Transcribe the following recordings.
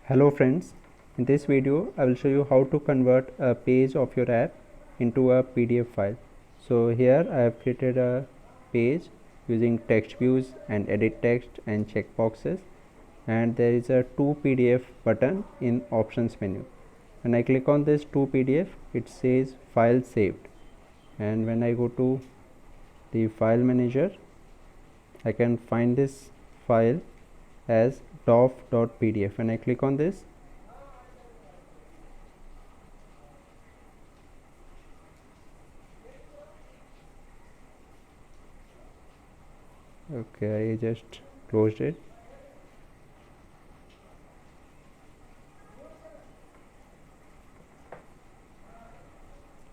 Hello friends, in this video I will show you how to convert a page of your app into a PDF file. So here I have created a page using text views and edit text and checkboxes, and there is a to PDF button in options menu. When I click on this to PDF, it says file saved, and when I go to the file manager, I can find this file as dof.pdf. When I click on this, okay, I just closed it.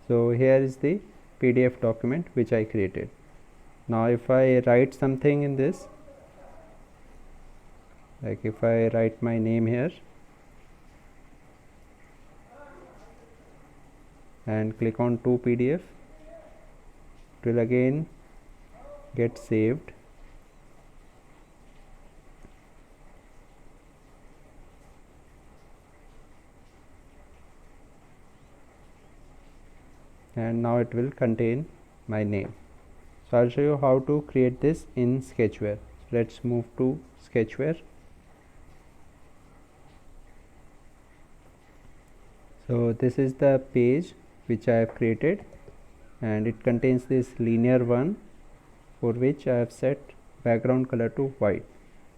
So here is the PDF document which I created. Now if I write something in this, like if I write my name here and click on to PDF, it will again get saved. And now it will contain my name. So I'll show you how to create this in Sketchware. Let's move to Sketchware. So this is the page which I have created, and it contains this linear one for which I have set background color to white.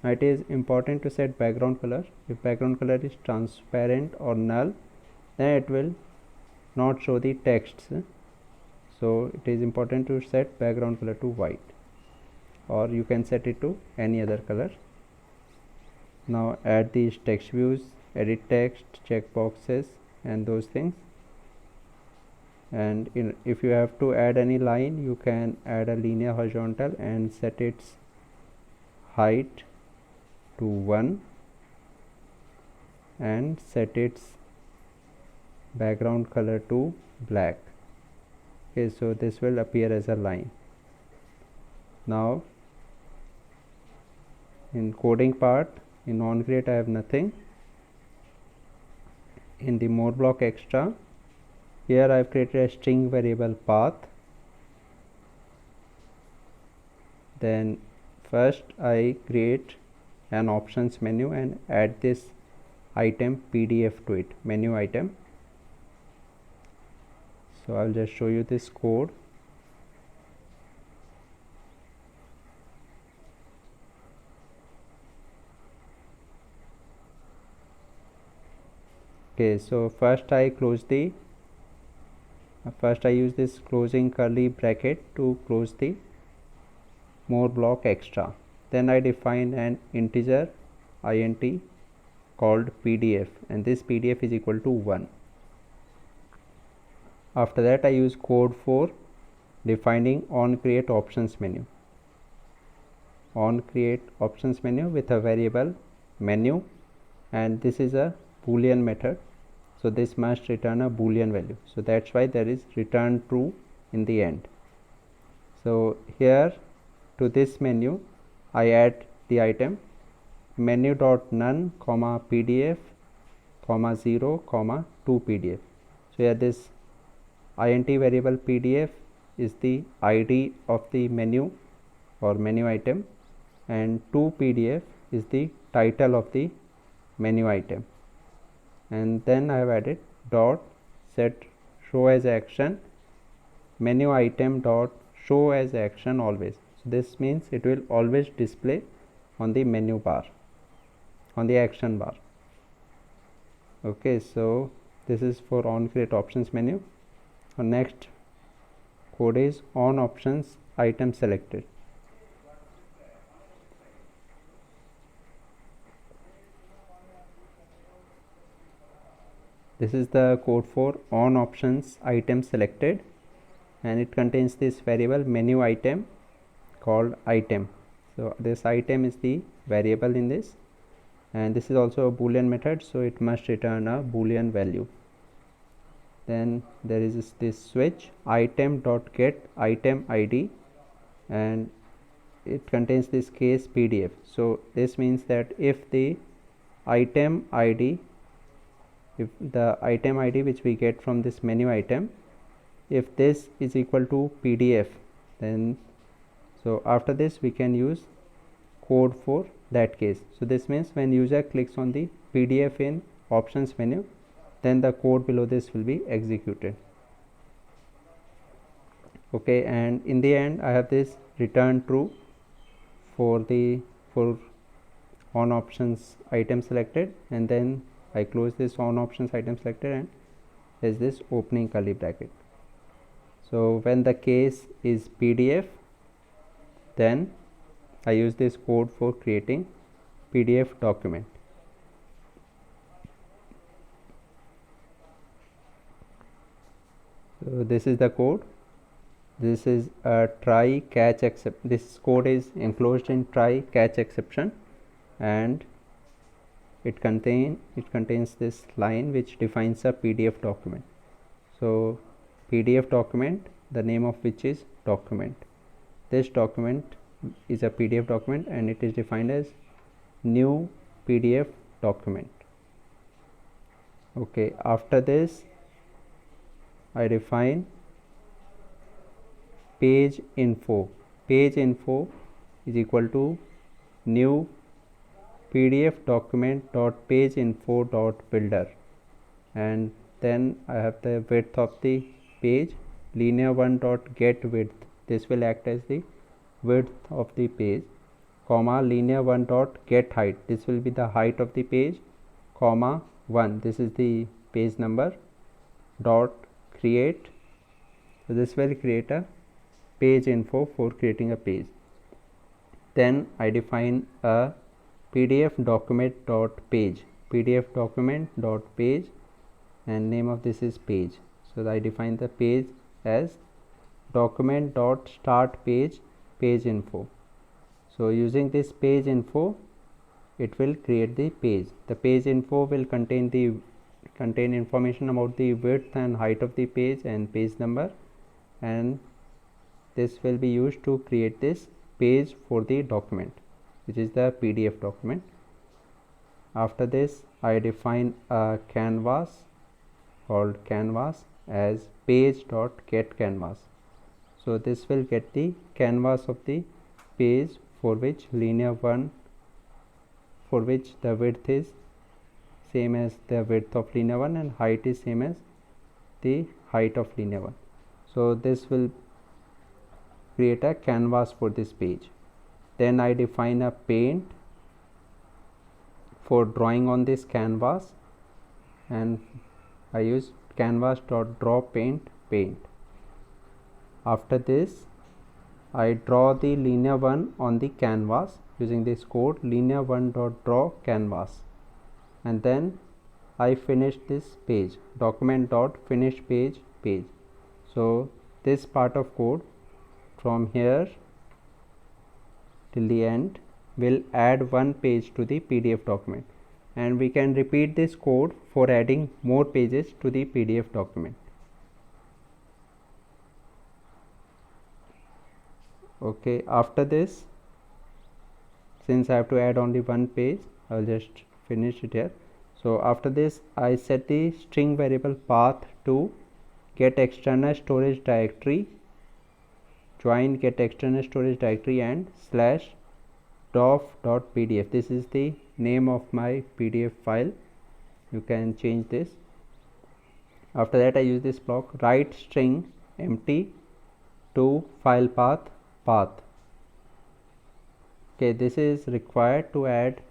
Now it is important to set background color. If background color is transparent or null, then it will not show the texts. So it is important to set background color to white, or you can set it to any other color. Now add these text views, edit text, checkboxes and those things. And if you have to add any line, you can add a linear horizontal and set its height to 1 and set its background color to black. Okay, so this will appear as a line. Now in coding part, in onCreate I have nothing. In the more block extra, here I have created a string variable path. Then first I create an options menu and add this item PDF to it, menu item. So I'll just show you this code. Okay, so first I use this closing curly bracket to close the more block extra. Then I define an integer int called PDF, and this PDF is equal to 1. After that I use code for defining onCreate options menu. onCreate options menu with a variable menu, and this is a boolean method, so this must return a boolean value. So that's why there is return true in the end. So here to this menu I add the item menu.none, PDF, 0, 2 PDF. So here this int variable PDF is the ID of the menu or menu item, and to PDF is the title of the menu item. And then I have added dot set show as action menu item dot show as action always. So this means it will always display on the menu bar, on the action bar. Okay, so this is for onCreate options menu. Our next code is on options item selected. This is the code for on options item selected, and it contains this variable menu item called item. So this item is the variable in this, and this is also a boolean method, so it must return a boolean value. Then there is this switch item dot get item ID, and it contains this case PDF. So this means that if the item ID, if the item ID which we get from this menu item, if this is equal to PDF, then so after this we can use code for that case. So this means when user clicks on the PDF in options menu, then the code below this will be executed. Okay, and in the end I have this return true for on options item selected, and then I close this on options item selected and there's this opening curly bracket. So when the case is PDF, then I use this code for creating PDF document. So this is the code. This is a try catch except. This code is enclosed in try catch exception, and it contains this line which defines a PDF document. So PDF document, the name of which is document. This document is a PDF document and it is defined as new PDF document. Okay, after this I define page info. Page info is equal to new PDF document dot page info dot builder, and then I have the width of the page, linear1 dot get width. This will act as the width of the page, comma linear1 dot get height. This will be the height of the page, comma 1. This is the page number, dot create. So this will create a page info for creating a page. Then I define a PDF document dot page, PDF document dot page, and name of this is page. So I define the page as document dot start page, page info. So using this page info, it will create the page. The page info will contain information about the width and height of the page and page number, and this will be used to create this page for the document, which is the PDF document. After this I define a canvas called canvas as page dot get canvas. So this will get the canvas of the page for which linear1, for which the width is same as the width of linear1 and height is same as the height of linear1. So this will create a canvas for this page. Then I define a paint for drawing on this canvas, and I use canvas dot draw paint. After this I draw the linear1 on the canvas using this code, linear1 dot draw canvas, and then I finish this page, document dot finish page. So this part of code from here till the end will add one page to the PDF document, and we can repeat this code for adding more pages to the PDF document. Okay, after this, since I have to add only one page, I will just finish it here. So after this I set the string variable path to get external storage directory, join get external storage directory, and slash dof.pdf. This is the name of my PDF file. You can change this. After that I use this block write string empty to file path. Okay, this is required to add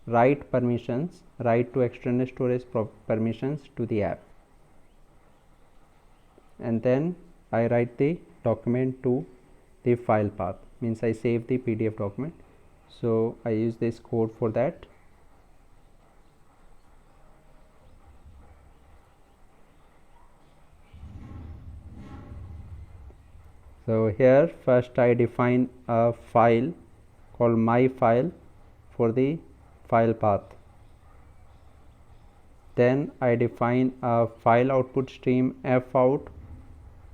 write permissions, write to external storage permissions to the app, and then I write the document to the file path, means I save the PDF document. So I use this code for that. So here first I define a file called my file for the file path. Then I define a file output stream fout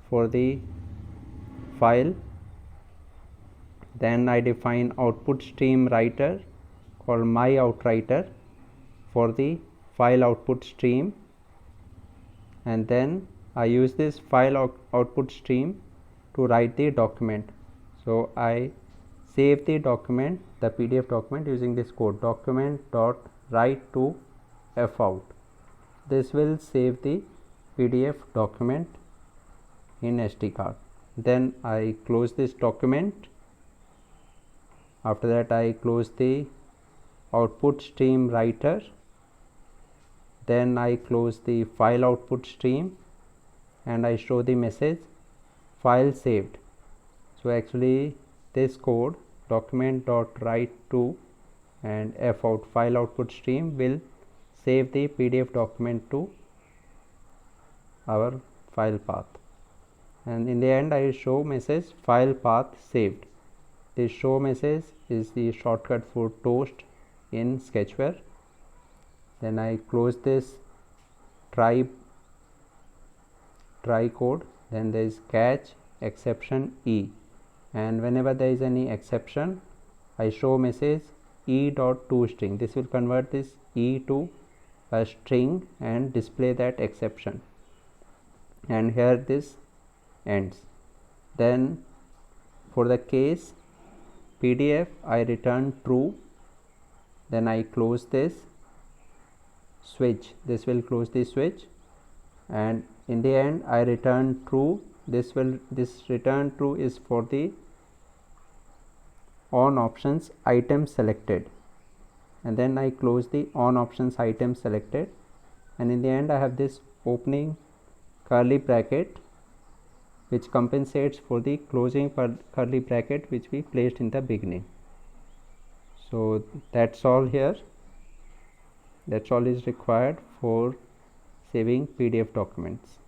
for the file. Then I define output stream writer called my outwriter for the file output stream, and then I use this file output stream to write the document. So I save the document, the PDF document, using this code document.write to fout. This will save the PDF document in SD card. Then I close this document. After that I close the output stream writer. Then I close the file output stream and I show the message file saved. So actually this code document.write to and fout file output stream will save the PDF document to our file path, and in the end I show message file path saved. This show message is the shortcut for toast in Sketchware. Then I close this try code. Then there is catch exception E, and whenever there is any exception I show message e.toString. This will convert this E to a string and display that exception, and here this ends. Then for the case PDF I return true. Then I close this switch. This will close the switch, and in the end I return true. This return true is for the on options item selected, and then I close the on options item selected, and in the end I have this opening curly bracket which compensates for the closing curly bracket which we placed in the beginning. So that's all here. That's all is required for saving PDF documents.